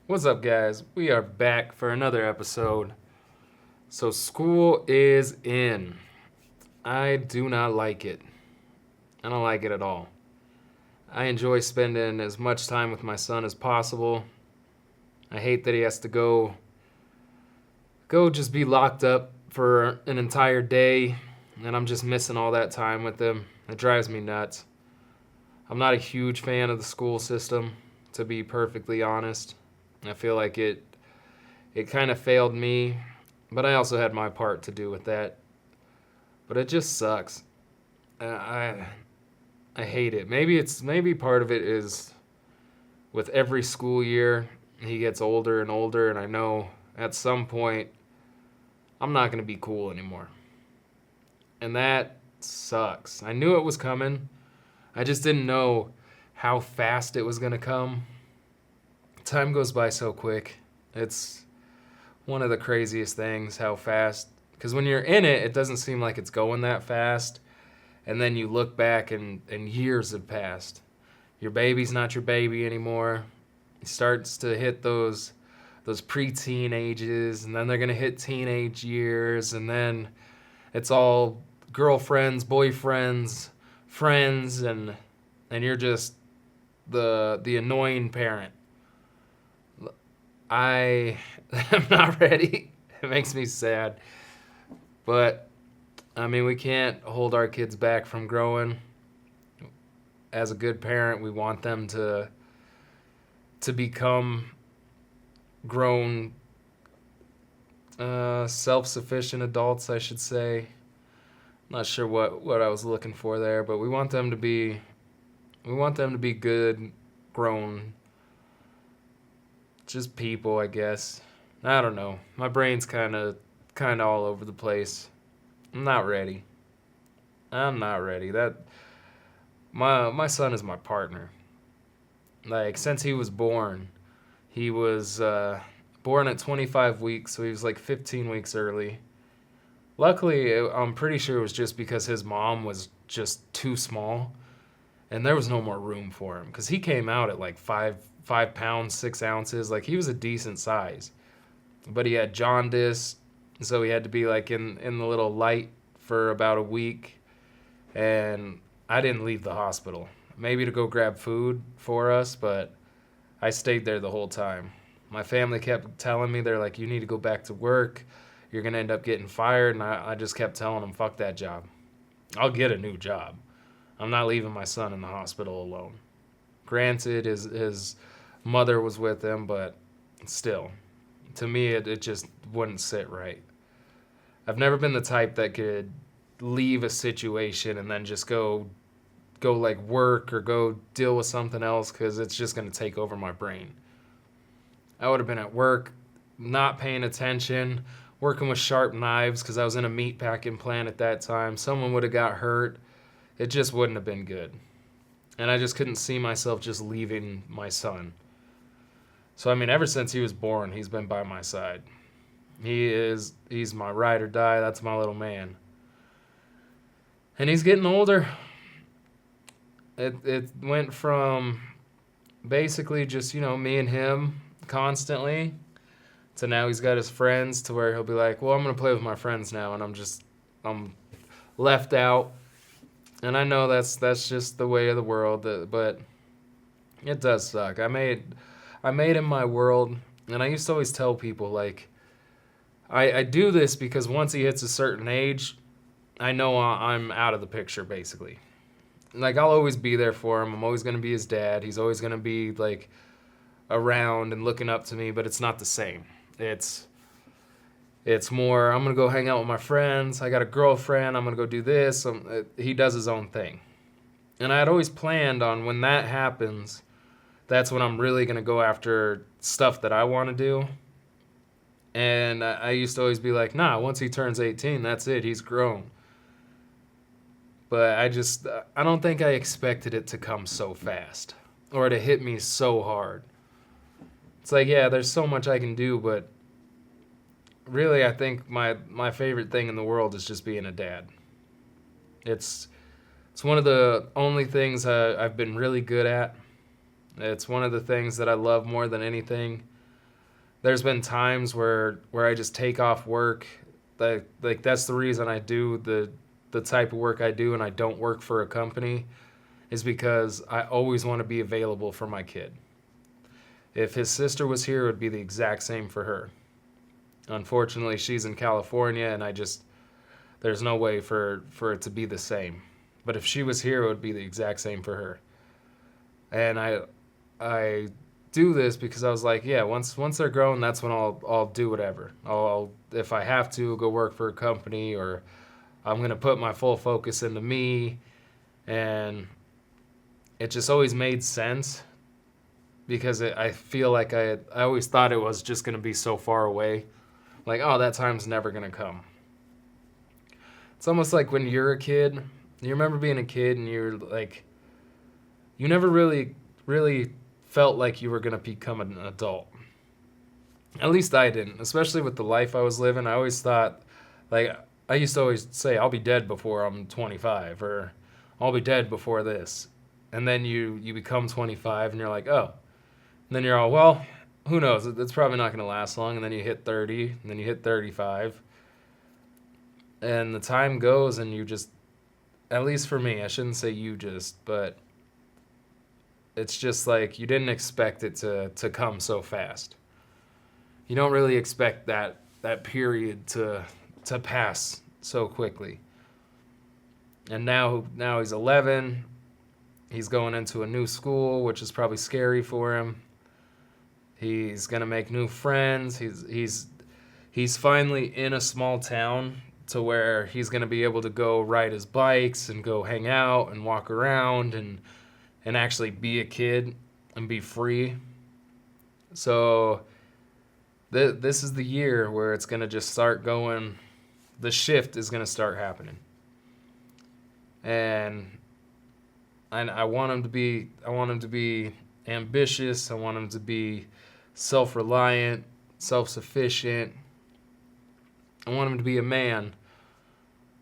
What's up, guys? We are back for another episode. So, school is in. I do not like it. I don't like it at all. I enjoy spending as much time with my son as possible. I hate that he has to go just be locked up for an entire day, and I'm just missing all that time with him. It drives me nuts. I'm not a huge fan of the school system, to be perfectly honest. I feel like it kind of failed me, but I also had my part to do with that. But it just sucks. I hate it. Maybe part of it is with every school year he gets older and older, and I know at some point I'm not gonna be cool anymore, and that sucks. I knew it was coming. I just didn't know how fast it was gonna come. Time goes by so quick. It's one of the craziest things how fast, because when you're in it, it doesn't seem like it's going that fast, and then you look back and years have passed. Your baby's not your baby anymore. It starts to hit those preteen ages, and then they're gonna hit teenage years, and then it's all girlfriends, boyfriends, friends, and you're just the annoying parent. I am not ready. It makes me sad. But I mean, we can't hold our kids back from growing. As a good parent, we want them to become grown, self-sufficient adults, I should say. Not sure what I was looking for there, but we want them to be good, grown, just people, I guess. I don't know. My brain's kind of all over the place. I'm not ready. I'm not ready. That my son is my partner. Like, since he was born, he was born at 25 weeks, so he was like 15 weeks early. Luckily, I'm pretty sure it was just because his mom was just too small, and there was no more room for him because he came out at like 5 pounds 6 ounces. Like, he was a decent size, but he had jaundice, so he had to be like in the little light for about a week, and I didn't leave the hospital. Maybe to go grab food for us, but I stayed there the whole time. My family kept telling me, they're like, you need to go back to work. You're going to end up getting fired. And I just kept telling them, fuck that job. I'll get a new job. I'm not leaving my son in the hospital alone. Granted, his mother was with him, but still, to me, it just wouldn't sit right. I've never been the type that could leave a situation and then just go like work or go deal with something else, because it's just going to take over my brain. I would have been at work, not paying attention, working with sharp knives because I was in a meat packing plant at that time. Someone would have got hurt. It just wouldn't have been good. And I just couldn't see myself just leaving my son. So, I mean, ever since he was born, he's been by my side. He's my ride or die. That's my little man. And he's getting older. It went from basically just, me and him constantly to now he's got his friends, to where he'll be like, well, I'm going to play with my friends now, and I'm left out. And I know that's just the way of the world, but it does suck. I made him my world, and I used to always tell people, like, I do this because once he hits a certain age, I know I'm out of the picture, basically. Like, I'll always be there for him. I'm always going to be his dad. He's always going to be, like, around and looking up to me, but it's not the same. It's more, I'm going to go hang out with my friends. I got a girlfriend. I'm going to go do this. He does his own thing. And I had always planned on, when that happens, that's when I'm really going to go after stuff that I want to do. And I used to always be like, nah, once he turns 18, that's it. He's grown. But I don't think I expected it to come so fast or to hit me so hard. It's like, yeah, there's so much I can do, but really I think my favorite thing in the world is just being a dad. It's one of the only things I've been really good at. It's one of the things that I love more than anything. there's been times where I just take off work. Like that's the reason I do the type of work I do, and I don't work for a company, is because I always want to be available for my kid. If his sister was here, it would be the exact same for her. Unfortunately, she's in California, and there's no way for it to be the same. But if she was here, it would be the exact same for her. And I do this because I was like, yeah, once they're grown, that's when I'll do whatever. I'll if I have to go work for a company, or I'm gonna put my full focus into me. And it just always made sense because I feel like I always thought it was just gonna be so far away, like, oh, that time's never gonna come. It's almost like when you're a kid. You remember being a kid and you're like, you never really felt like you were going to become an adult. At least I didn't, especially with the life I was living. I always thought, like, I used to always say, I'll be dead before I'm 25, or I'll be dead before this. And then you become 25 and you're like, oh. And then you're all, well, who knows? It's probably not going to last long. And then you hit 30, and then you hit 35. And the time goes and you just, at least for me, I shouldn't say you just, but it's just like you didn't expect it to come so fast. You don't really expect that period to pass so quickly. And now he's 11. He's going into a new school, which is probably scary for him. He's gonna make new friends. He's finally in a small town to where he's going to be able to go ride his bikes and go hang out and walk around and actually be a kid and be free. So this is the year where it's going to just start going, the shift is going to start happening. And I want him to be ambitious. I want him to be self-reliant, self-sufficient. I want him to be a man,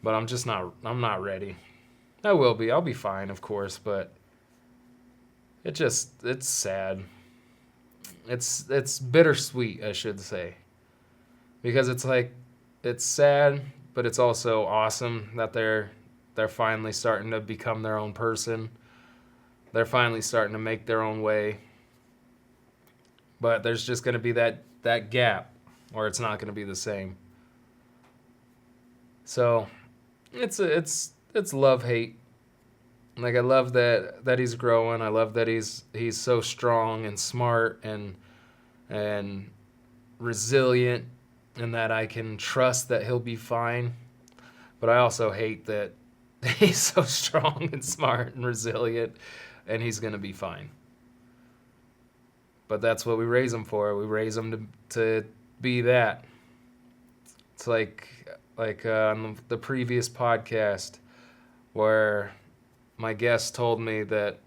but I'm not ready. I will be. I'll be fine, of course, but it's sad. It's bittersweet, I should say. Because it's like, it's sad, but it's also awesome that they're finally starting to become their own person. They're finally starting to make their own way. But there's just going to be that gap where it's not going to be the same. So, it's love-hate. Like, I love that he's growing. I love that he's so strong and smart and resilient, and that I can trust that he'll be fine. But I also hate that he's so strong and smart and resilient, and he's going to be fine. But that's what we raise him for. We raise him to be that. It's like on the previous podcast where my guest told me that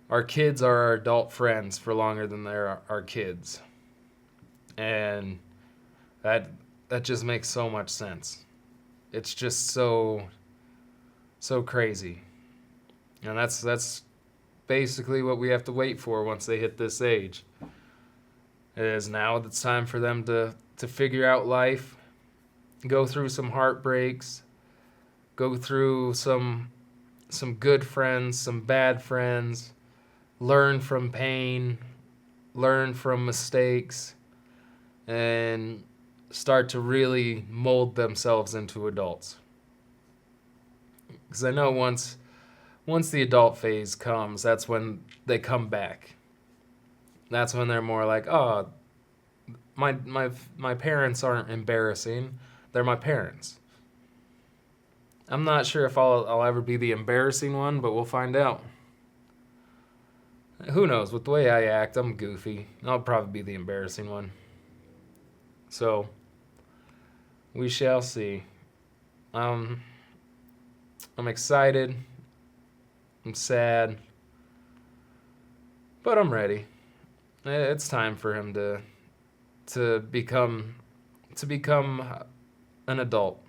our kids are our adult friends for longer than they're our kids. And that just makes so much sense. It's just so crazy. And that's basically what we have to wait for once they hit this age. It is now it's time for them to figure out life, go through some heartbreaks, go through some good friends, some bad friends, learn from pain, learn from mistakes, and start to really mold themselves into adults. Because I know once the adult phase comes, that's when they come back. That's when they're more like, oh, my parents aren't embarrassing. They're my parents. I'm not sure if I'll ever be the embarrassing one, but we'll find out. Who knows? With the way I act, I'm goofy. I'll probably be the embarrassing one. So, we shall see. I'm excited. I'm sad. But I'm ready. It's time for him to become an adult.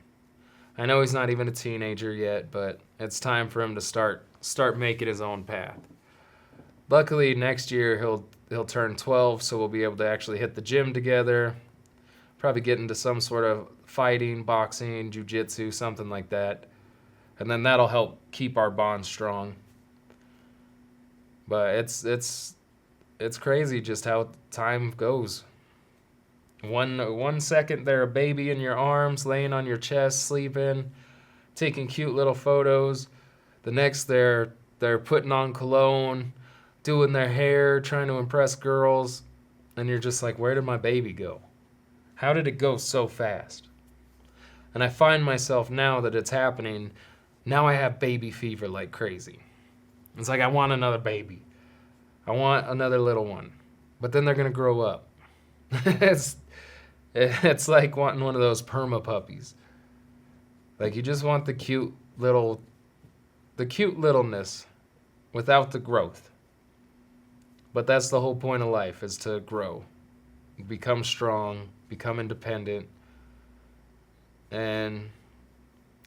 I know he's not even a teenager yet, but it's time for him to start making his own path. Luckily, next year he'll turn 12, so we'll be able to actually hit the gym together. Probably get into some sort of fighting, boxing, jiu-jitsu, something like that. And then that'll help keep our bond strong. But it's crazy just how time goes. One second they're a baby in your arms, laying on your chest, sleeping, taking cute little photos. The next they're putting on cologne, doing their hair, trying to impress girls, and you're just like, where did my baby go? How did it go so fast? And I find myself now that it's happening, now I have baby fever like crazy. It's like I want another baby. I want another little one. But then they're going to grow up. It's like wanting one of those perma puppies. Like you just want the cute littleness without the growth. But that's the whole point of life, is to grow. Become strong, become independent, and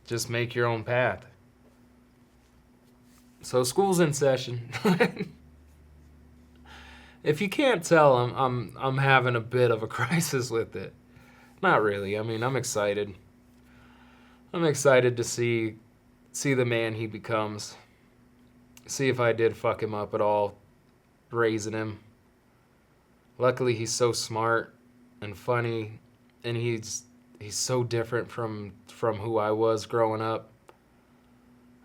just make your own path. So school's in session. If you can't tell, I'm having a bit of a crisis with it. Not really. I mean, I'm excited. I'm excited to see the man he becomes. See if I did fuck him up at all, raising him. Luckily, he's so smart and funny, and he's so different from who I was growing up.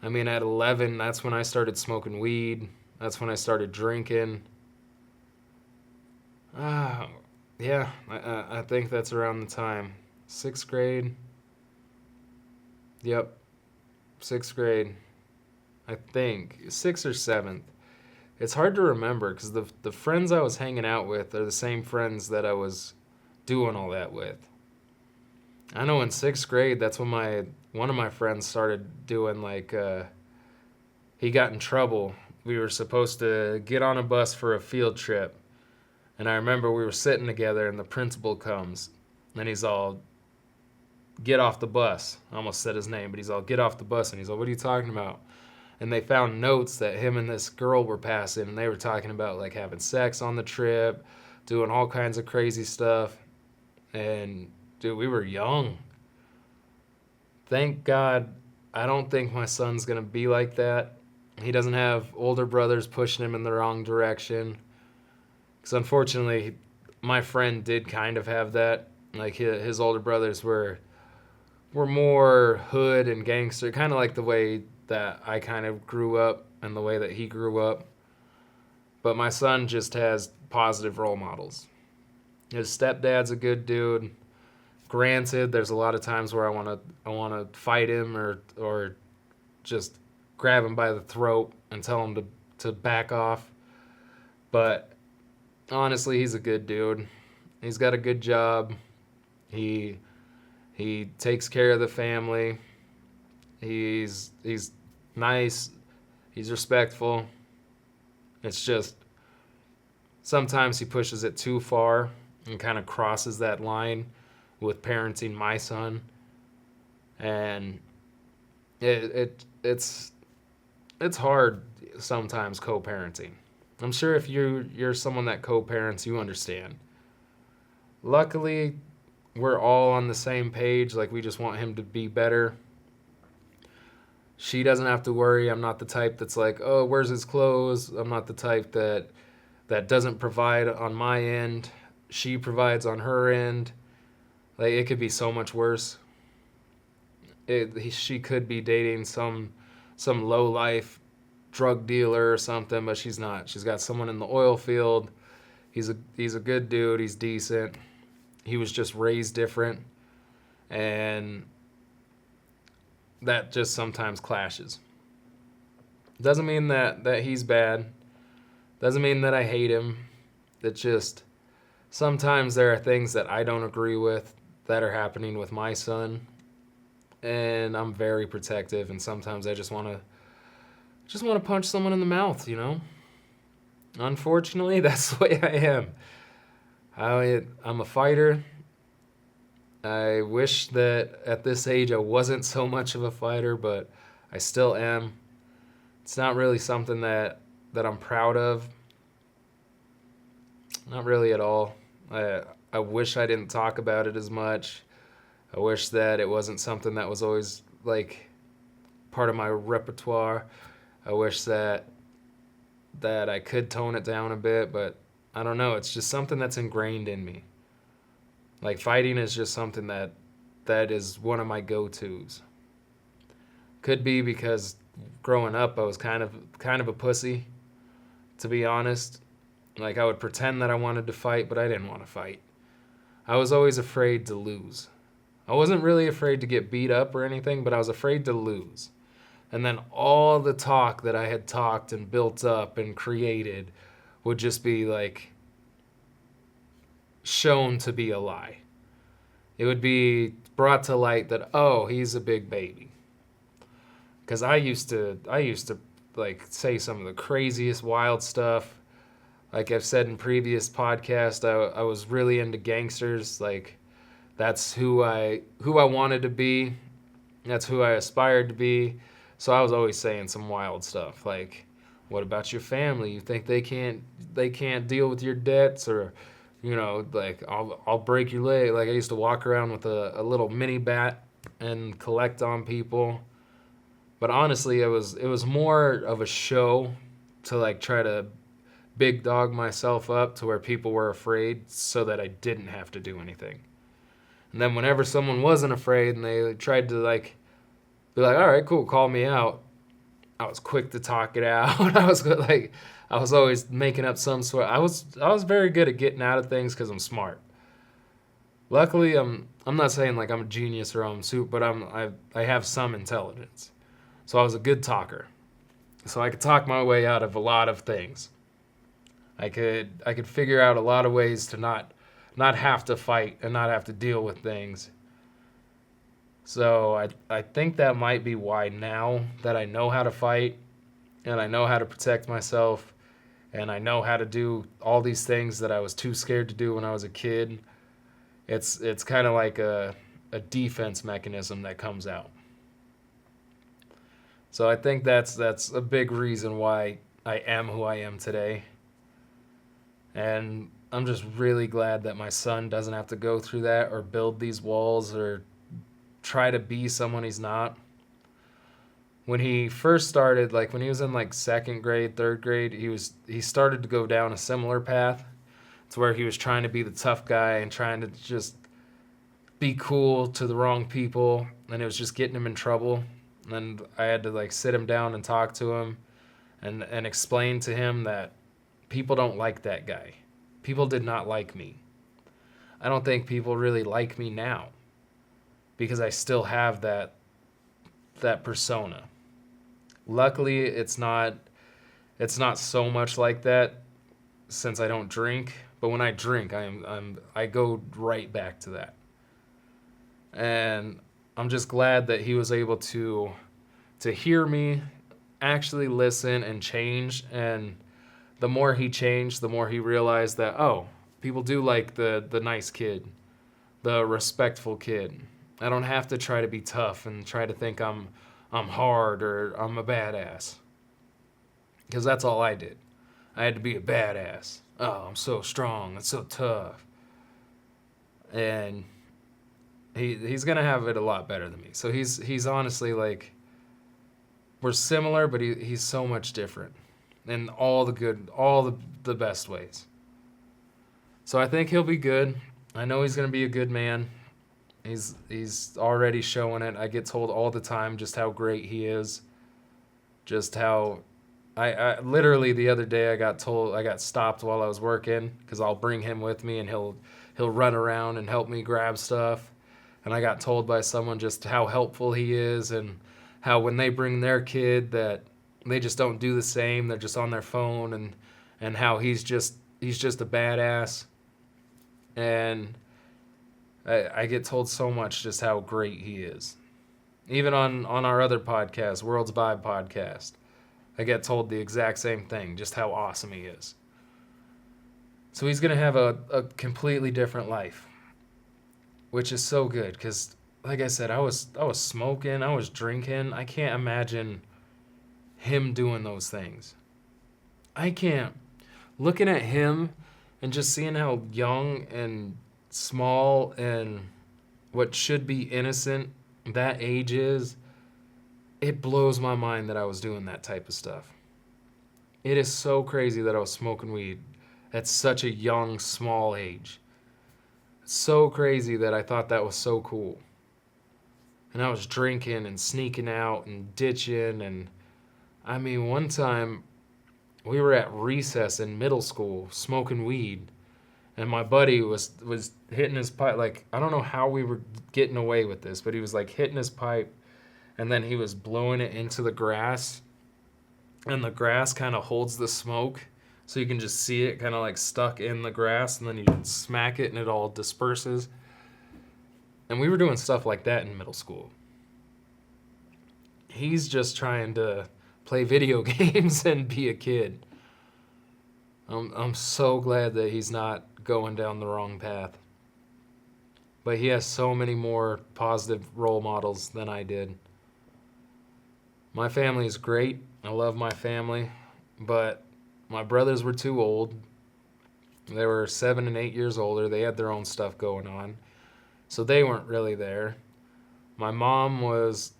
I mean, at 11, that's when I started smoking weed. That's when I started drinking. Yeah, I think that's around the time. 6th grade. Yep, 6th grade. I think 6th or 7th. It's hard to remember because the friends I was hanging out with are the same friends that I was doing all that with. I know in 6th grade, that's when one of my friends started doing he got in trouble. We were supposed to get on a bus for a field trip. And I remember we were sitting together and the principal comes and he's all, get off the bus. I almost said his name, but he's all, get off the bus. And he's all, what are you talking about? And they found notes that him and this girl were passing, and they were talking about like having sex on the trip, doing all kinds of crazy stuff. And dude, we were young. Thank God I don't think my son's gonna be like that. He doesn't have older brothers pushing him in the wrong direction. Because unfortunately, my friend did kind of have that. Like his older brothers were more hood and gangster, kind of like the way that I kind of grew up and the way that he grew up. But my son just has positive role models. His stepdad's a good dude. Granted, there's a lot of times where I want to fight him or just grab him by the throat and tell him to back off. But honestly, he's a good dude. He's got a good job. He takes care of the family. He's nice. He's respectful. It's just sometimes he pushes it too far and kind of crosses that line with parenting my son. And it's hard sometimes co-parenting. I'm sure if you're someone that co-parents, you understand. Luckily, we're all on the same page. Like, we just want him to be better. She doesn't have to worry. I'm not the type that's like, oh, where's his clothes? I'm not the type that doesn't provide on my end. She provides on her end. Like, it could be so much worse. She could be dating some low-life drug dealer or something, but she's not. She's got someone in the oil field. He's a good dude. He's decent. He was just raised different, and that just sometimes clashes. Doesn't mean that he's bad. Doesn't mean that I hate him. It's just sometimes there are things that I don't agree with that are happening with my son, and I'm very protective, and sometimes I just want to punch someone in the mouth, you know? Unfortunately, that's the way I am. I'm a fighter. I wish that at this age I wasn't so much of a fighter, but I still am. It's not really something that I'm proud of. Not really at all. I wish I didn't talk about it as much. I wish that it wasn't something that was always like part of my repertoire. I wish that I could tone it down a bit, but I don't know. It's just something that's ingrained in me. Like fighting is just something that is one of my go-tos. Could be because growing up I was kind of a pussy, to be honest. Like I would pretend that I wanted to fight, but I didn't want to fight. I was always afraid to lose. I wasn't really afraid to get beat up or anything, but I was afraid to lose. And then all the talk that I had talked and built up and created would just be like shown to be a lie. It would be brought to light that, oh, he's a big baby. Because I used to like say some of the craziest wild stuff. Like I've said in previous podcasts, I was really into gangsters. Like that's who I wanted to be. That's who I aspired to be. So I was always saying some wild stuff like, "What about your family? You think they can't deal with your debts, or, like I'll break your leg." Like I used to walk around with a little mini bat and collect on people. But honestly, it was more of a show to like try to big dog myself up to where people were afraid so that I didn't have to do anything. And then whenever someone wasn't afraid and they tried to like be like, "All right, cool, call me out," I was quick to talk it out. I was always making up some sort. I was very good at getting out of things because I'm smart. Luckily, I'm not saying like I'm a genius or I'm super, but I have some intelligence. So I was a good talker. So I could talk my way out of a lot of things. I could figure out a lot of ways to not have to fight and not have to deal with things. So I think that might be why now that I know how to fight and I know how to protect myself and I know how to do all these things that I was too scared to do when I was a kid, it's kind of like a defense mechanism that comes out. So I think that's a big reason why I am who I am today. And I'm just really glad that my son doesn't have to go through that or build these walls or try to be someone he's not. When he first started, like when he was in like second grade, third grade, he started to go down a similar path to where he was trying to be the tough guy and trying to just be cool to the wrong people, and it was just getting him in trouble. And I had to like sit him down and talk to him and explain to him that people don't like that guy. People did not like me. I don't think people really like me now because I still have that persona. Luckily, it's not so much like that since I don't drink, but when I drink, I go right back to that. And I'm just glad that he was able to hear me, actually listen and change. And the more he changed, the more he realized that, oh, people do like the nice kid, the respectful kid. I don't have to try to be tough and try to think I'm hard or I'm a badass. Because that's all I did. I had to be a badass. Oh, I'm so strong and so tough. And he's gonna have it a lot better than me. So he's honestly like, we're similar, but he's so much different in all the best ways. So I think he'll be good. I know he's gonna be a good man. He's already showing it. I get told all the time just how great he is. Just how I literally the other day I got stopped while I was working because I'll bring him with me and he'll run around and help me grab stuff. And I got told by someone just how helpful he is and how when they bring their kid that they just don't do the same. They're just on their phone and how he's just a badass. And I get told so much just how great he is. Even on our other podcast, World's Vibe podcast, I get told the exact same thing, just how awesome he is. So he's going to have a completely different life, which is so good because, like I said, I was smoking, I was drinking. I can't imagine him doing those things. I can't. Looking at him And just seeing how young and small and what should be innocent that age is, it blows my mind that I was doing that type of stuff. It is so crazy that I was smoking weed at such a young, small age. It's so crazy that I thought that was so cool. And I was drinking and sneaking out and ditching. And I mean, one time we were at recess in middle school smoking weed. And my buddy was hitting his pipe. Like, I don't know how we were getting away with this, but he was like hitting his pipe and then he was blowing it into the grass. And the grass kind of holds the smoke. So you can just see it kind of like stuck in the grass, and then you can smack it and it all disperses. And we were doing stuff like that in middle school. He's just trying to play video games and be a kid. I'm so glad that he's not going down the wrong path. But he has so many more positive role models than I did. My family is great. I love my family, but my brothers were too old. They were 7 and 8 years older. They had their own stuff going on, so they weren't really there. My mom was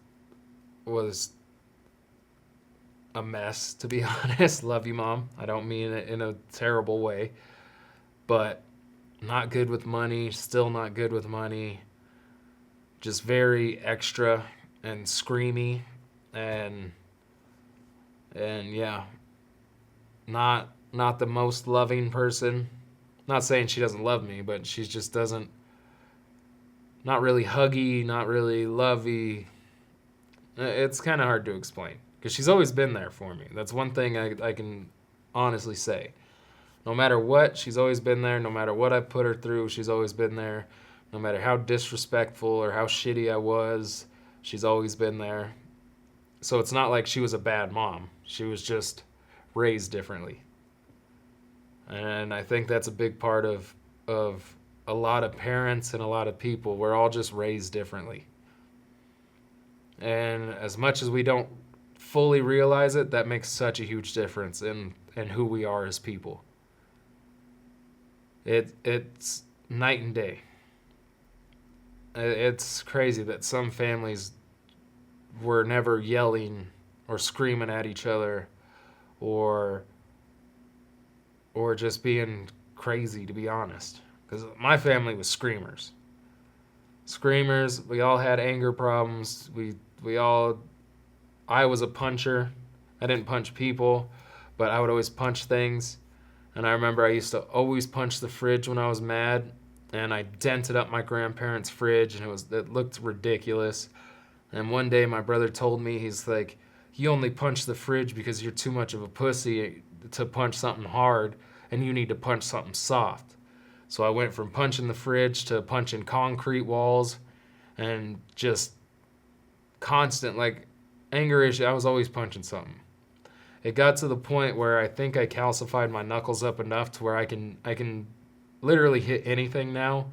a mess, to be honest. Love you, Mom. I don't mean it in a terrible way, but not good with money, still not good with money. Just very extra and screamy and yeah, not the most loving person. Not saying she doesn't love me, but she just doesn't, not really huggy, not really lovey. It's kind of hard to explain because she's always been there for me. That's one thing I can honestly say. No matter what, she's always been there. No matter what I put her through, she's always been there. No matter how disrespectful or how shitty I was, she's always been there. So it's not like she was a bad mom. She was just raised differently. And I think that's a big part of a lot of parents and a lot of people. We're all just raised differently. And as much as we don't fully realize it, that makes such a huge difference in who we are as people. It's night and day. It's crazy that some families were never yelling or screaming at each other or just being crazy, to be honest. Because my family was screamers. Screamers. We all had anger problems. I was a puncher. I didn't punch people, but I would always punch things. And I remember I used to always punch the fridge when I was mad, and I dented up my grandparents' fridge, and it looked ridiculous. And one day my brother told me, he's like, you only punch the fridge because you're too much of a pussy to punch something hard, and you need to punch something soft. So I went from punching the fridge to punching concrete walls and just constant, like, anger issue. I was always punching something. It got to the point where I think I calcified my knuckles up enough to where I can literally hit anything now,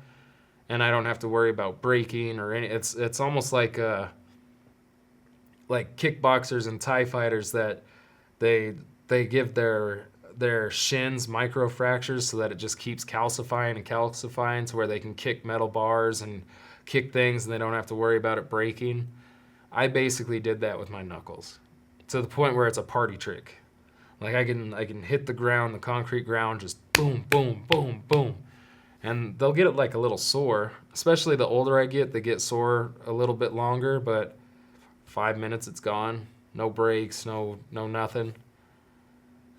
and I don't have to worry about breaking or any. It's almost like kickboxers and Thai fighters that they give their shins microfractures so that it just keeps calcifying and calcifying to where they can kick metal bars and kick things and they don't have to worry about it breaking. I basically did that with my knuckles to the point where it's a party trick. Like I can hit the ground, the concrete ground, just boom, boom, boom, boom. And they'll get it like a little sore. Especially the older I get, they get sore a little bit longer, but 5 minutes it's gone. No breaks, no nothing.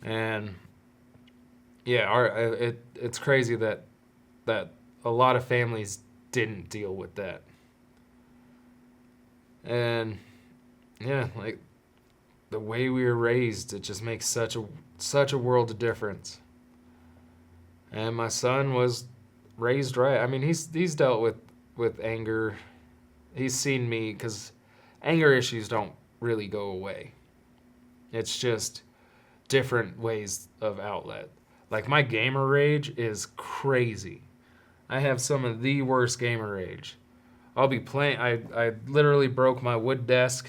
And yeah, it's crazy that a lot of families didn't deal with that. And yeah, like the way we were raised, it just makes such a world of difference. And my son was raised right. I mean, he's dealt with anger. He's seen me, because anger issues don't really go away. It's just different ways of outlet. Like my gamer rage is crazy. I have some of the worst gamer rage. I'll be playing. I literally broke my wood desk.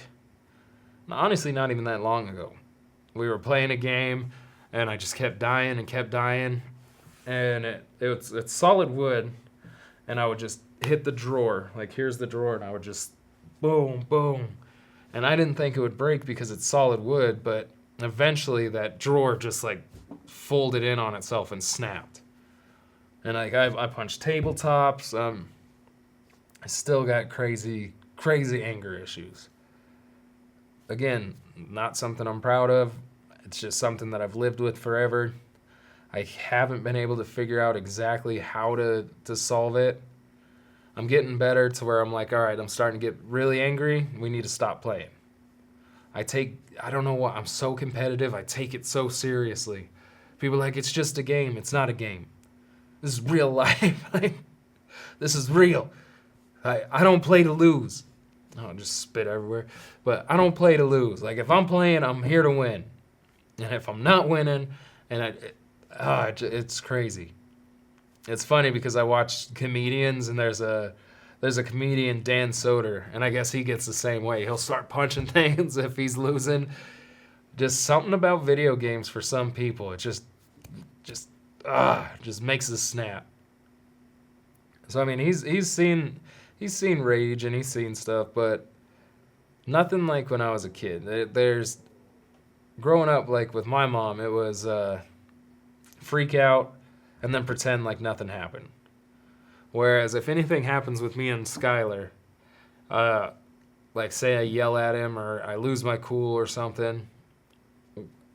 Honestly, not even that long ago. We were playing a game, and I just kept dying and kept dying. and it's solid wood, and I would just hit the drawer. Like, here's the drawer, and I would just boom, boom. And I didn't think it would break because it's solid wood, but eventually that drawer just like folded in on itself and snapped. And like I punched tabletops. I still got crazy anger issues. Again, not something I'm proud of. It's just something that I've lived with forever. I haven't been able to figure out exactly how to solve it. I'm getting better to where I'm like, all right, I'm starting to get really angry. We need to stop playing. I don't know what, I'm so competitive. I take it so seriously. People are like, it's just a game. It's not a game. This is real life. Like, this is real. I don't play to lose. Oh, just spit everywhere. But I don't play to lose. Like, if I'm playing, I'm here to win. And if I'm not winning, it's crazy. It's funny because I watch comedians, and there's a comedian, Dan Soder, and I guess he gets the same way. He'll start punching things if he's losing. Just something about video games for some people. It just makes us snap. So I mean, he's seen rage and he's seen stuff, but nothing like when I was a kid. There's growing up, like with my mom, it was freak out and then pretend like nothing happened. Whereas if anything happens with me and Skylar, like say I yell at him or I lose my cool or something,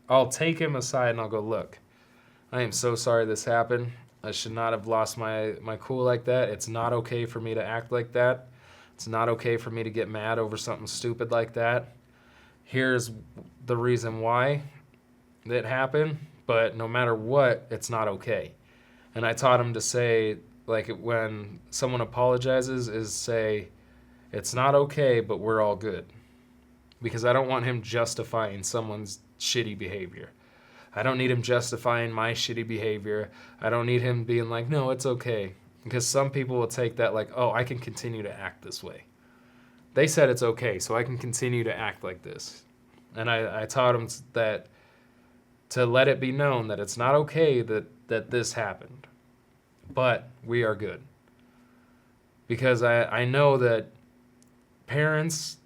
I'll take him aside and I'll go, look, I am so sorry this happened. I should not have lost my cool like that. It's not okay for me to act like that. It's not okay for me to get mad over something stupid like that. Here's the reason why it happened, but no matter what, it's not okay. And I taught him to say, like, when someone apologizes, is say, it's not okay, but we're all good. Because I don't want him justifying someone's shitty behavior. I don't need him justifying my shitty behavior. I don't need him being like, no, it's okay. Because some people will take that like, oh, I can continue to act this way. They said it's okay, so I can continue to act like this. And I taught him that to let it be known that it's not okay that this happened. But we are good. Because I know that parents,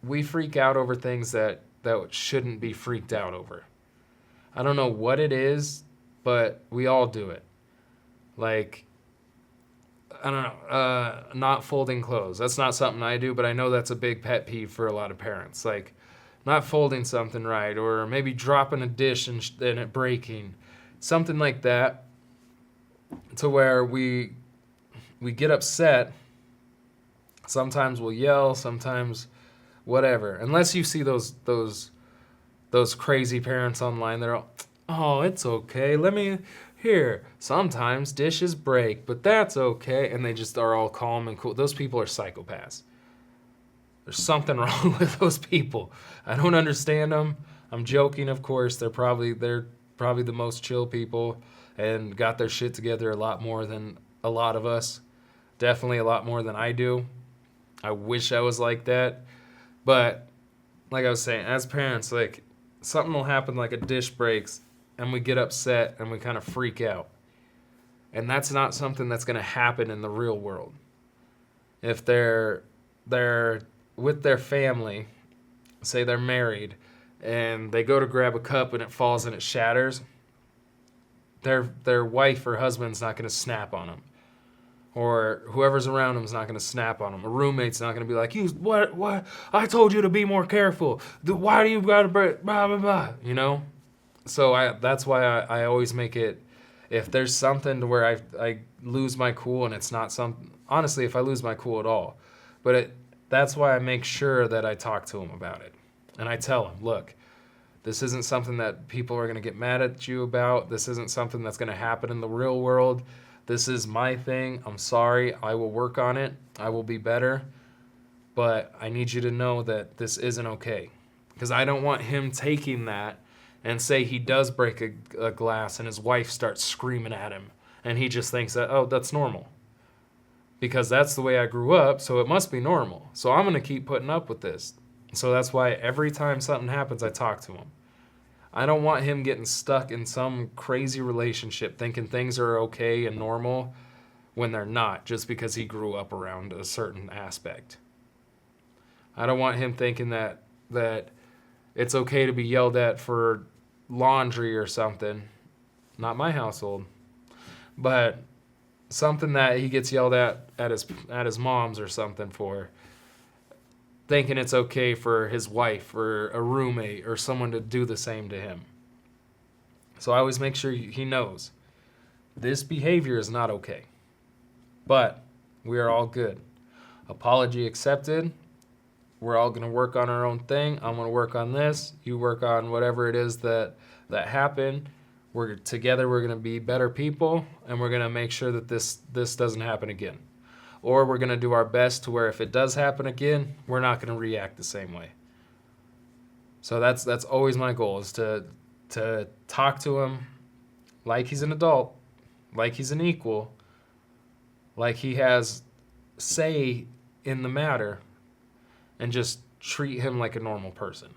we freak out over things that shouldn't be freaked out over. I don't know what it is, but we all do it. Like, I don't know, not folding clothes. That's not something I do, but I know that's a big pet peeve for a lot of parents. Like, not folding something right, or maybe dropping a dish and it breaking. Something like that, to where we get upset. Sometimes we'll yell, sometimes whatever. Unless you see those crazy parents online, they're all, oh, it's okay. Sometimes dishes break, but that's okay. And they just are all calm and cool. Those people are psychopaths. There's something wrong with those people. I don't understand them. I'm joking, of course. They're probably the most chill people and got their shit together a lot more than a lot of us. Definitely a lot more than I do. I wish I was like that. But like I was saying, as parents, like, something will happen, like a dish breaks, and we get upset and we kind of freak out. And that's not something that's going to happen in the real world. If they're with their family, say they're married, and they go to grab a cup and it falls and it shatters, their wife or husband's not going to snap on them. Or whoever's around them is not going to snap on them. A roommate's not going to be like, what? I told you to be more careful. Why do you got to break, blah, blah, blah, you know? So that's why I always make it, if there's something to where I lose my cool and it's not something, honestly, if I lose my cool at all, but that's why I make sure that I talk to them about it. And I tell them, look, this isn't something that people are going to get mad at you about. This isn't something that's going to happen in the real world. This is my thing. I'm sorry. I will work on it. I will be better. But I need you to know that this isn't okay. Because I don't want him taking that and say he does break a glass and his wife starts screaming at him. And he just thinks that, oh, that's normal. Because that's the way I grew up, so it must be normal. So I'm going to keep putting up with this. So that's why every time something happens, I talk to him. I don't want him getting stuck in some crazy relationship thinking things are okay and normal when they're not, just because he grew up around a certain aspect. I don't want him thinking that it's okay to be yelled at for laundry or something. Not my household. But something that he gets yelled at his mom's or something for, thinking it's okay for his wife or a roommate or someone to do the same to him. So I always make sure he knows this behavior is not okay. But we are all good. Apology accepted. We're all going to work on our own thing. I'm going to work on this. You work on whatever it is that happened. We're together. We're going to be better people, and we're going to make sure that this doesn't happen again. Or we're going to do our best to where if it does happen again, we're not going to react the same way. So that's always my goal, is to talk to him like he's an adult, like he's an equal, like he has say in the matter, and just treat him like a normal person.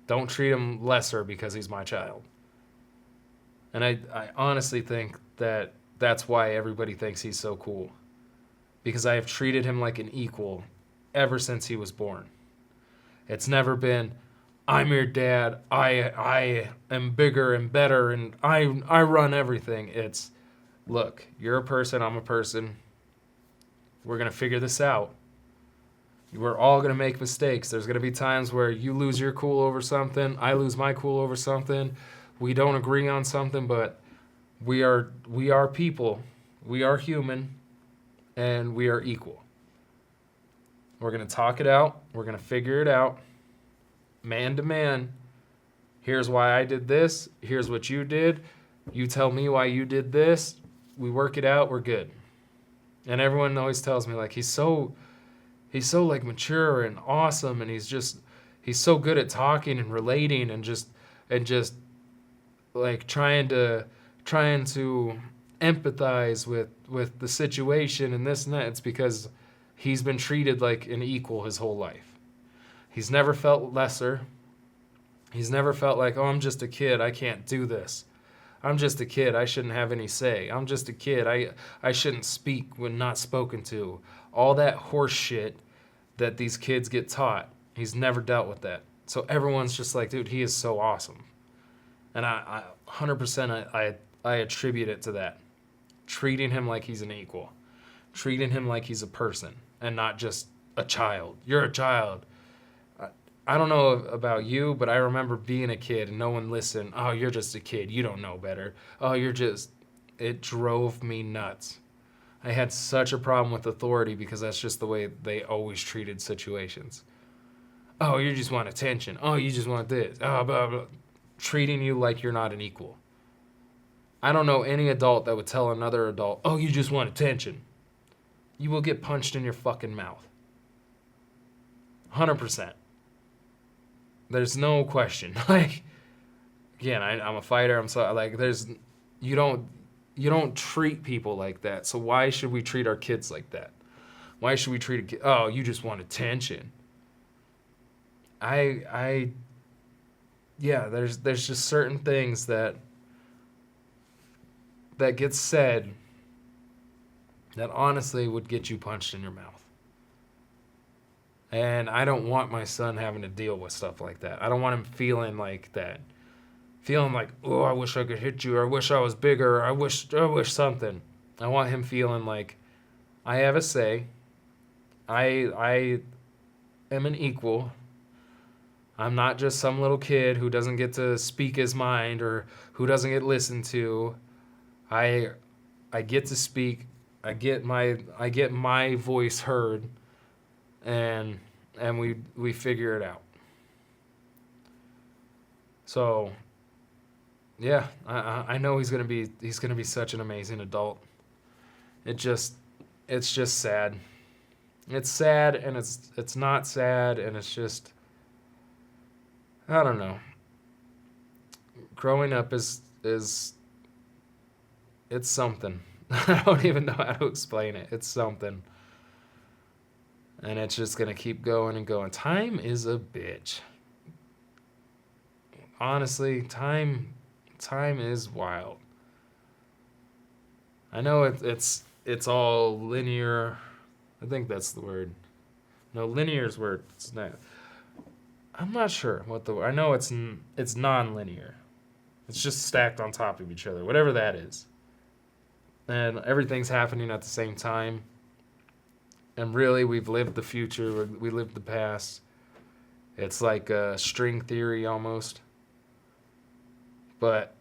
Don't treat him lesser because he's my child. And I honestly think that that's why everybody thinks he's so cool. Because I have treated him like an equal ever since he was born. It's never been, I'm your dad, I am bigger and better, and I run everything. It's, look, you're a person, I'm a person. We're going to figure this out. We're all going to make mistakes. There's going to be times where you lose your cool over something, I lose my cool over something. We don't agree on something, but we are people. We are human, and we are equal. We're going to talk it out. We're going to figure it out. Man to man. Here's why I did this. Here's what you did. You tell me why you did this. We work it out. We're good. And everyone always tells me, like, he's so like mature and awesome, and he's so good at talking and relating and just like trying to empathize with the situation and this and that. It's because he's been treated like an equal his whole life. He's never felt lesser. He's never felt like, oh, I'm just a kid, I can't do this. I'm just a kid, I shouldn't have any say. I'm just a kid, I shouldn't speak when not spoken to. All that horse shit that these kids get taught, he's never dealt with that. So everyone's just like, dude, he is so awesome. And I 100% I attribute it to that. Treating him like he's an equal. Treating him like he's a person and not just a child. You're a child. I don't know about you, but I remember being a kid and no one listened. Oh, you're just a kid. You don't know better. Oh, it drove me nuts. I had such a problem with authority because that's just the way they always treated situations. Oh, you just want attention. Oh, you just want this. Oh, blah, blah. Treating you like you're not an equal. I don't know any adult that would tell another adult, oh, you just want attention. You will get punched in your fucking mouth. 100%. There's no question. Like, again, I'm a fighter. I'm so like, you don't treat people like that. So why should we treat our kids like that? Why should we treat a kid? Oh, you just want attention. Yeah, there's just certain things that gets said that honestly would get you punched in your mouth. And I don't want my son having to deal with stuff like that. I don't want him feeling like that. Feeling like, oh, I wish I could hit you, or I wish I was bigger, or I wish something. I want him feeling like I have a say. I am an equal. I'm not just some little kid who doesn't get to speak his mind or who doesn't get listened to. I get to speak. I get my voice heard, and we figure it out. So, yeah, I know he's gonna be such an amazing adult. It's just sad. It's sad, and it's not sad, and it's just, I don't know. Growing up is it's something. I don't even know how to explain it. It's something. And it's just going to keep going and going. Time is a bitch. honestly, time is wild. I know it's all linear. I think that's the word. No, linear is where it's not. I'm not sure what the. I know it's non-linear. It's just stacked on top of each other, whatever that is. And everything's happening at the same time. And really, we've lived the future. We lived the past. It's like a string theory almost. But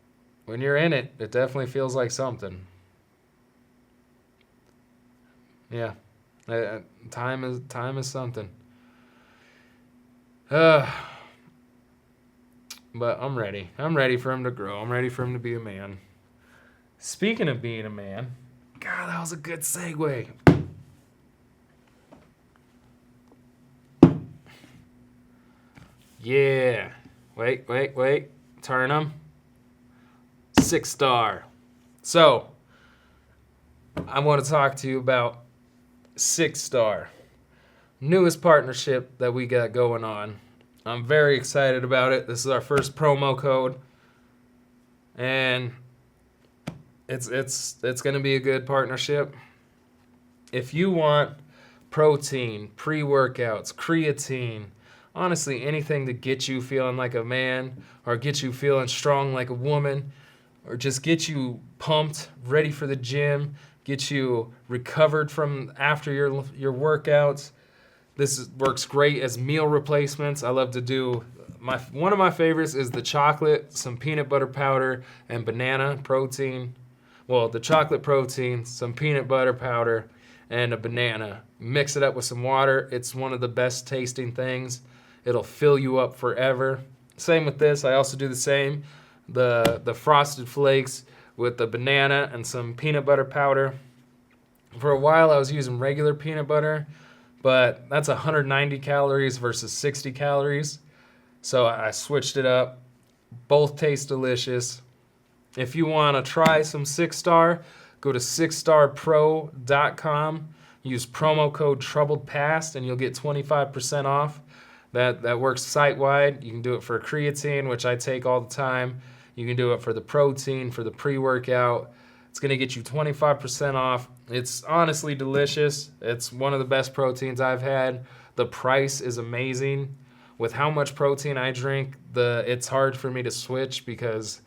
when you're in it, it definitely feels like something. Yeah, time is something. Uh, but I'm ready. I'm ready for him to grow. I'm ready for him to be a man. Speaking of being a man, God, that was a good segue. Yeah. Wait. Turn them. 6-star. So, I want to talk to you about 6-star. Newest partnership that we got going on. I'm very excited about it. This is our first promo code. And it's going to be a good partnership. If you want protein, pre-workouts, creatine, honestly, anything to get you feeling like a man or get you feeling strong like a woman or just get you pumped, ready for the gym, get you recovered from after your workouts. Works great as meal replacements. I love to do one of my favorites is the chocolate, some peanut butter powder, and banana protein. Well, the chocolate protein, some peanut butter powder, and a banana. Mix it up with some water. It's one of the best tasting things. It'll fill you up forever. Same with this. I also do the same. The frosted flakes with the banana and some peanut butter powder. For a while, I was using regular peanut butter, but that's 190 calories versus 60 calories. So I switched it up. Both taste delicious. If you want to try some 6-star, go to 6starpro.com. Use promo code TROUBLEDPAST and you'll get 25% off. That works site-wide. You can do it for creatine, which I take all the time. You can do it for the protein, for the pre-workout. It's going to get you 25% off. It's honestly delicious. It's one of the best proteins I've had. The price is amazing. With how much protein I drink, it's hard for me to switch because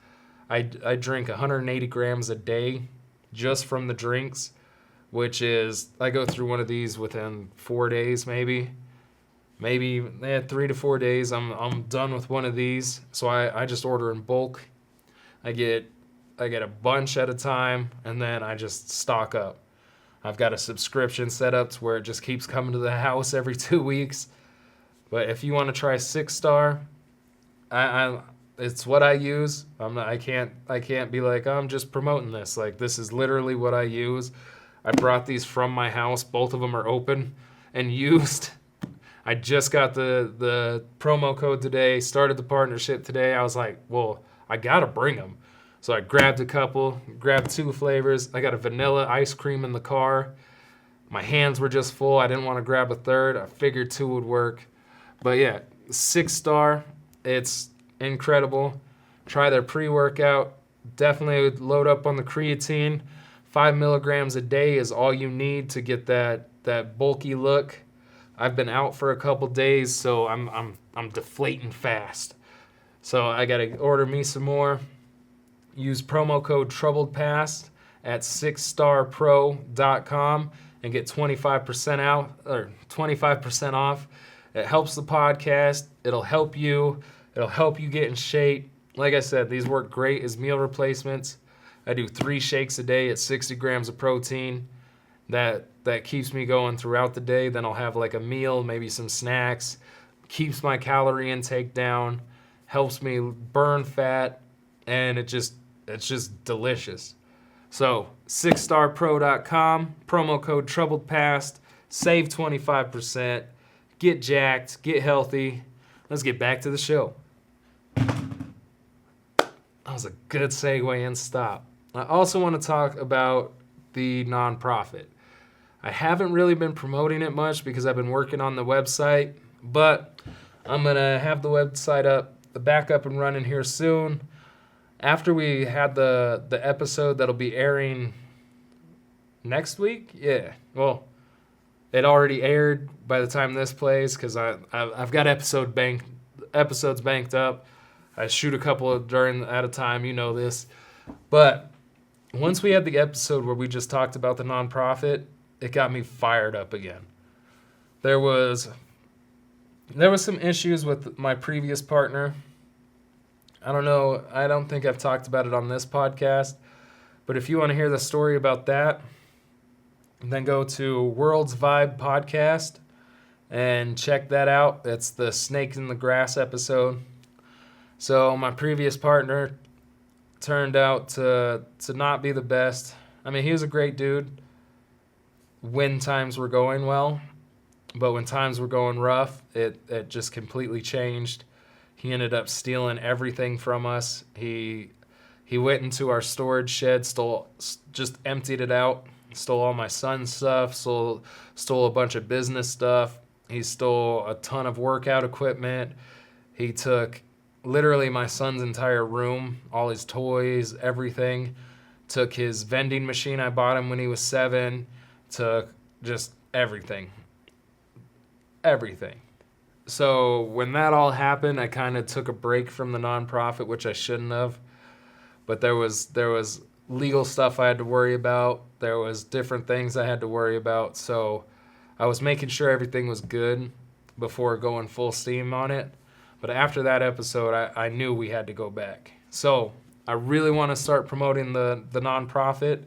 I drink 180 grams a day just from the drinks, which is, I go through one of these within 4 days maybe 3 to 4 days. I'm done with one of these, so I just order in bulk. I get a bunch at a time, and then I just stock up. I've got a subscription set up to where it just keeps coming to the house every 2 weeks. But if you want to try 6-star, it's what I use. I can't be like, I'm just promoting this. Like, this is literally what I use. I brought these from my house. Both of them are open and used. I just got the promo code today, started the partnership today. I was like, well, I got to bring them. So I grabbed a couple, grabbed 2 flavors. I got a vanilla ice cream in the car. My hands were just full. I didn't want to grab a third. I figured 2 would work. But yeah, 6-star, it's incredible. Try their pre-workout. Definitely load up on the creatine. 5 milligrams a day is all you need to get that bulky look. I've been out for a couple days, so I'm deflating fast. So I gotta order me some more. Use promo code TROUBLEDPAST at 6starpro.com and get 25% off. It helps the podcast. It'll help you. It'll help you get in shape. Like I said, these work great as meal replacements. I do 3 shakes a day at 60 grams of protein. That keeps me going throughout the day. Then I'll have like a meal, maybe some snacks. Keeps my calorie intake down. Helps me burn fat. And it's just delicious. So, 6starpro.com, promo code TROUBLEDPAST, save 25%. Get jacked, get healthy. Let's get back to the show. That was a good segue and stop. I also want to talk about the nonprofit. I haven't really been promoting it much because I've been working on the website, but I'm going to have the website up back up and running here soon. After we had the episode that'll be airing next week, yeah. Well, it already aired by the time this plays because I've got episodes banked up. I shoot a couple at a time, you know this. But once we had the episode where we just talked about the nonprofit, it got me fired up again. There was some issues with my previous partner. I don't know. I don't think I've talked about it on this podcast. But if you want to hear the story about that, then go to World's Vibe podcast and check that out. It's the Snake in the Grass episode. So my previous partner turned out to not be the best. I mean, he was a great dude when times were going well, but when times were going rough, it just completely changed. He ended up stealing everything from us. He went into our storage shed, just emptied it out, stole all my son's stuff, stole a bunch of business stuff. He stole a ton of workout equipment. He took literally my son's entire room, all his toys, everything. Took his vending machine I bought him when he was 7. Took just everything. Everything. So when that all happened, I kind of took a break from the nonprofit, which I shouldn't have. But there was legal stuff I had to worry about. There was different things I had to worry about. So I was making sure everything was good before going full steam on it. But after that episode, I knew we had to go back. So I really want to start promoting the nonprofit.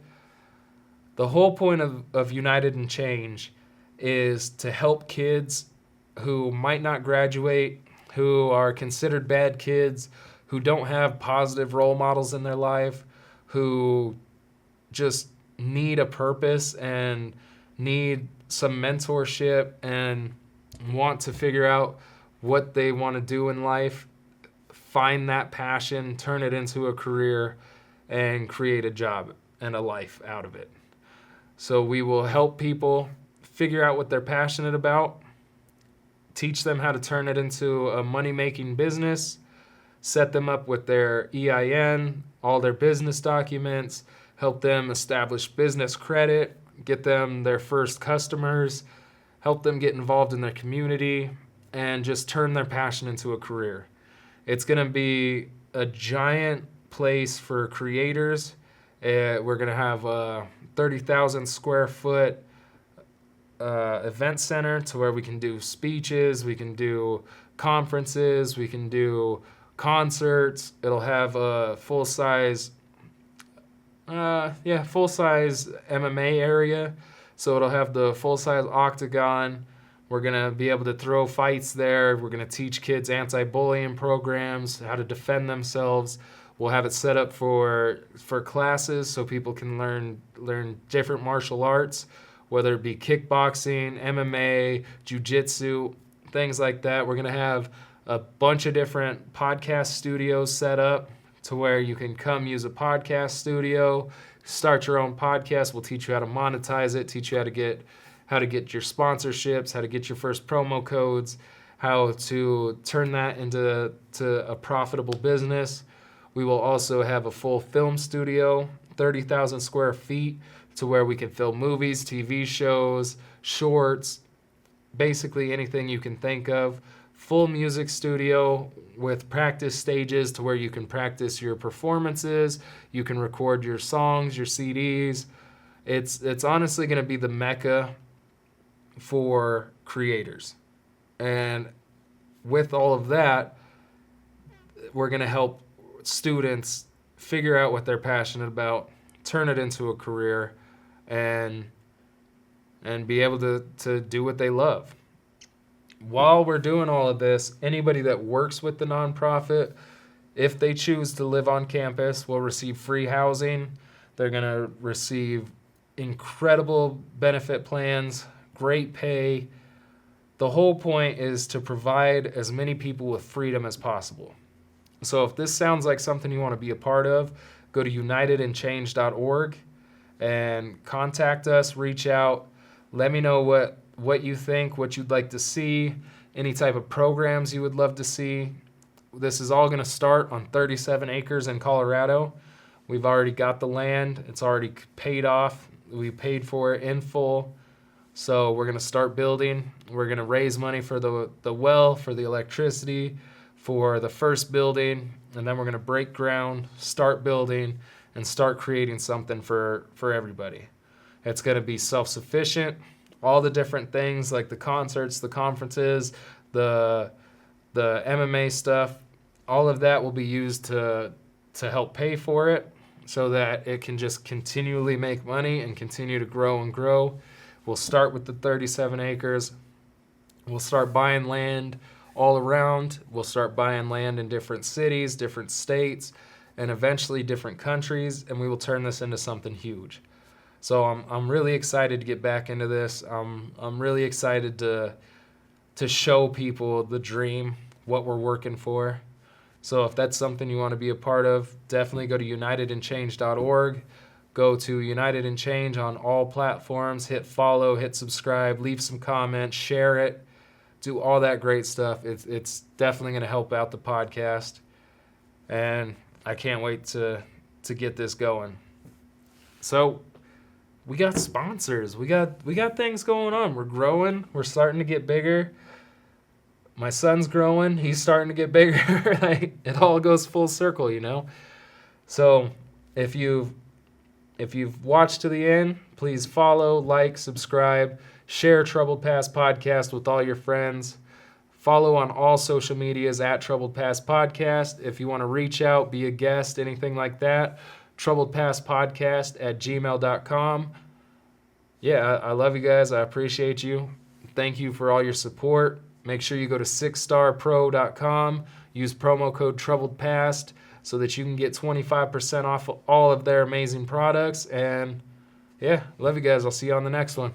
The whole point of United in Change is to help kids who might not graduate, who are considered bad kids, who don't have positive role models in their life, who just need a purpose and need some mentorship and want to figure out what they want to do in life, find that passion, turn it into a career, and create a job and a life out of it. So we will help people figure out what they're passionate about, teach them how to turn it into a money-making business, set them up with their EIN, all their business documents, help them establish business credit, get them their first customers, help them get involved in their community, and just turn their passion into a career. It's going to be a giant place for creators. We're going to have a 30,000 square foot event center to where we can do speeches, we can do conferences, we can do concerts. It'll have a full-size MMA area. So it'll have the full-size octagon. We're going to be able to throw fights there. We're going to teach kids anti-bullying programs, how to defend themselves. We'll have it set up for classes so people can learn different martial arts, whether it be kickboxing, MMA, jiu-jitsu, things like that. We're going to have a bunch of different podcast studios set up to where you can come use a podcast studio, start your own podcast. We'll teach you how to monetize it, teach you how to get your sponsorships, how to get your first promo codes, how to turn that into a profitable business. We will also have a full film studio, 30,000 square feet, to where we can film movies, TV shows, shorts, basically anything you can think of. Full music studio with practice stages to where you can practice your performances, you can record your songs, your CDs. It's honestly going to be the mecca for creators. And with all of that, we're going to help students figure out what they're passionate about, turn it into a career, and be able to do what they love. While we're doing all of this, anybody that works with the nonprofit, if they choose to live on campus, will receive free housing. They're going to receive incredible benefit plans, great pay. The whole point is to provide as many people with freedom as possible. So if this sounds like something you want to be a part of, go to unitedinchange.org and contact us, reach out. Let me know what you think, what you'd like to see, any type of programs you would love to see. This is all going to start on 37 acres in Colorado. We've already got the land. It's already paid off. We paid for it in full. So we're going to start building. We're going to raise money for the well, for the electricity, for the first building, and then we're going to break ground, start building, and start creating something for everybody. It's going to be self-sufficient. All the different things like the concerts, the conferences, the MMA stuff, all of that will be used to help pay for it so that it can just continually make money and continue to grow and grow. We'll start with the 37 acres. We'll start buying land all around. We'll start buying land in different cities, different states, and eventually different countries, and we will turn this into something huge. So I'm really excited to get back into this. I'm really excited to show people the dream, what we're working for. So if that's something you want to be a part of, definitely go to unitedandchange.org. Go to United in Change on all platforms. Hit follow, hit subscribe, leave some comments, share it, do all that great stuff. It's definitely going to help out the podcast. And I can't wait to get this going. So we got sponsors. We got things going on. We're growing. We're starting to get bigger. My son's growing. He's starting to get bigger. Like, it all goes full circle, you know? So if you've watched to the end, please follow, like, subscribe, share Troubled Past Podcast with all your friends. Follow on all social medias at Troubled Past Podcast. If you want to reach out, be a guest, anything like that, troubledpastpodcast@gmail.com. Yeah, I love you guys. I appreciate you. Thank you for all your support. Make sure you go to sixstarpro.com. Use promo code TroubledPast so that you can get 25% off all of their amazing products. And yeah, love you guys. I'll see you on the next one.